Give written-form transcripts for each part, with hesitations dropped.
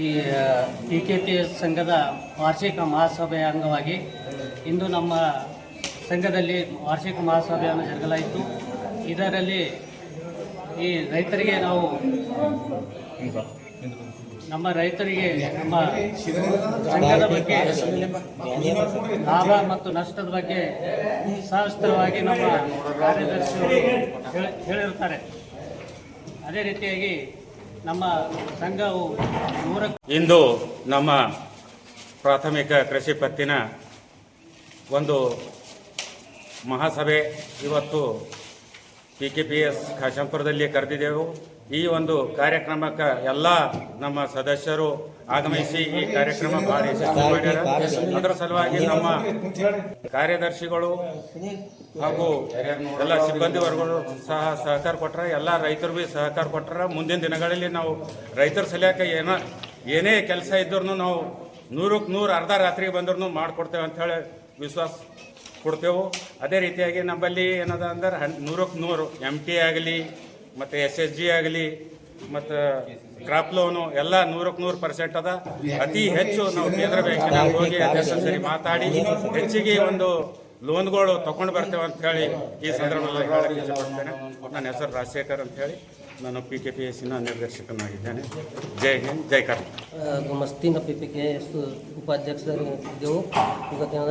ಈ PKPS ಸಂಘದ ವಾರ್ಷಿಕ ಮಹಾಸಭೆಯ ಅಂಗವಾಗಿ ಇಂದು ನಮ್ಮ ಸಂಘದಲ್ಲಿ ವಾರ್ಷಿಕ ಮಹಾಸಭೆಯನ್ನು ಜರುಗಲಾಯಿತು. ಇದರಲ್ಲಿ ಈ ರೈತರಿಗೆ ನಮ್ಮ ರೈತರಿಗೆ ನಮ್ಮ ಸಂಘದ ಬಗ್ಗೆ ಲಾಭ ಮತ್ತು ನಷ್ಟದ ಬಗ್ಗೆ ಸವಿಸ್ತರವಾಗಿ ನಮ್ಮ ಕಾರ್ಯದರ್ಶಿಗಳು ಹೇಳಿರುತ್ತಾರೆ. ಅದೇ ರೀತಿಯಾಗಿ ನಮ್ಮ ಸಂಘವು ಇಂದು ನಮ್ಮ ಪ್ರಾಥಮಿಕ ಕೃಷಿ ಪತ್ತಿನ ಒಂದು ಮಹಾಸಭೆ ಇವತ್ತು PKPS ಖಾಶಂಪುರದಲ್ಲಿ ಕರೆದಿದ್ದೆವು. ಈ ಒಂದು ಕಾರ್ಯಕ್ರಮಕ್ಕೆ ಎಲ್ಲ ನಮ್ಮ ಸದಸ್ಯರು ಆಗಮಿಸಿ ಈ ಕಾರ್ಯಕ್ರಮ ಭಾಳ ಯಶಸ್ವಿ ಮಾಡ್ಯಾರ. ಅದರ ಸಲುವಾಗಿ ನಮ್ಮ ಕಾರ್ಯದರ್ಶಿಗಳು ಹಾಗೂ ಎಲ್ಲ ಸಿಬ್ಬಂದಿ ವರ್ಗಗಳು ಸಹ ಸಹಕಾರ ಕೊಟ್ಟರೆ, ಎಲ್ಲ ರೈತರು ಭೀ ಸಹಕಾರ ಕೊಟ್ಟರೆ. ಮುಂದಿನ ದಿನಗಳಲ್ಲಿ ನಾವು ರೈತರ ಸಲುವಾಗಿ ಏನೇ ಕೆಲಸ ಇದ್ರೂ ನಾವು 100ಕ್ಕೆ 100 ಅರ್ಧ ರಾತ್ರಿಗೆ ಬಂದ್ರೂ ಮಾಡಿಕೊಡ್ತೇವೆ ಅಂಥೇಳಿ ವಿಶ್ವಾಸ ಕೊಡ್ತೇವೆ. ಅದೇ ರೀತಿಯಾಗಿ ನಮ್ಮಲ್ಲಿ ಏನದ ಅಂದ್ರೆ 100ಕ್ಕೆ 100 MT ಆಗಲಿ ಮತ್ತು SSG ಆಗಲಿ ಮತ್ತು ಕ್ರಾಪ್ ಲೋನು ಎಲ್ಲ 100ಕ್ಕೆ 100% ಅದ. ಅತಿ ಹೆಚ್ಚು ನಾವು ಕೇಂದ್ರ ಬ್ಯಾಂಕಿನ ಹೋಗಿ ಅಧ್ಯಕ್ಷರ ಸರಿ ಮಾತಾಡಿ ಹೆಚ್ಚಿಗೆ ಒಂದು ಲೋನ್ಗಳು ತಗೊಂಡು ಬರ್ತೇವೆ ಅಂತ ಹೇಳಿ ಈ ಸಂದರ್ಭದಲ್ಲಿ ಹೇಳಕ್ಕೆ ಇಷ್ಟಪಡ್ತೇನೆ. ನನ್ನ ಹೆಸರು ರಾಜಶೇಖರ್ ಅಂತ ಹೇಳಿ, ನಾನು PKPSನ ನಿರ್ದೇಶಕನಾಗಿದ್ದೇನೆ. ಜೈ ಹಿಂದ್, ಜೈ ಕರ್ನಾಟಕ. ಮಸ್ತಿನ PKPS ಉಪಾಧ್ಯಕ್ಷರಿದ್ದೆವು. ಇವತ್ತಿನ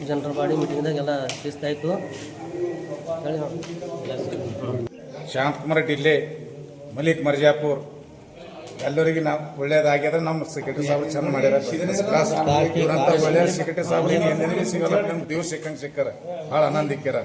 ಜನರಲ್ ಬಾಡಿ ಮೀಟಿಂಗ್ದಾಗೆಲ್ಲ ಶಿಸ್ತಾಯಿತು. ಶಾಂತಕುಮಾರ್ ಡಿಲ್ಲೆ, ಮಲಿಕ್ ಮರ್ಜಾಪುರ್, ಎಲ್ಲರಿಗೆ ನಾವು ಒಳ್ಳೇದಾಗ್ಯದ. ನಮ್ಮ ಸೆಕ್ರೆಟರಿ ಸಾಹೇಬ್ ಚಂದ ಮಾಡ್ಯಾರ. ಒಳ್ಳೆಯ ಸೆಕ್ರೆಟರಿ ಸಾಹೇಬ್ರಿಗೆ ಎಲ್ಲರಿಗೂ ಸಿಗಲ್ಲ, ನಮ್ಗೆ ದಿವಸ ಸಿಕ್ಕಂಗೆ ಸಿಕ್ಕಾರ. ಭಾಳ ಆನಂದಿಕ್ಯಾರ.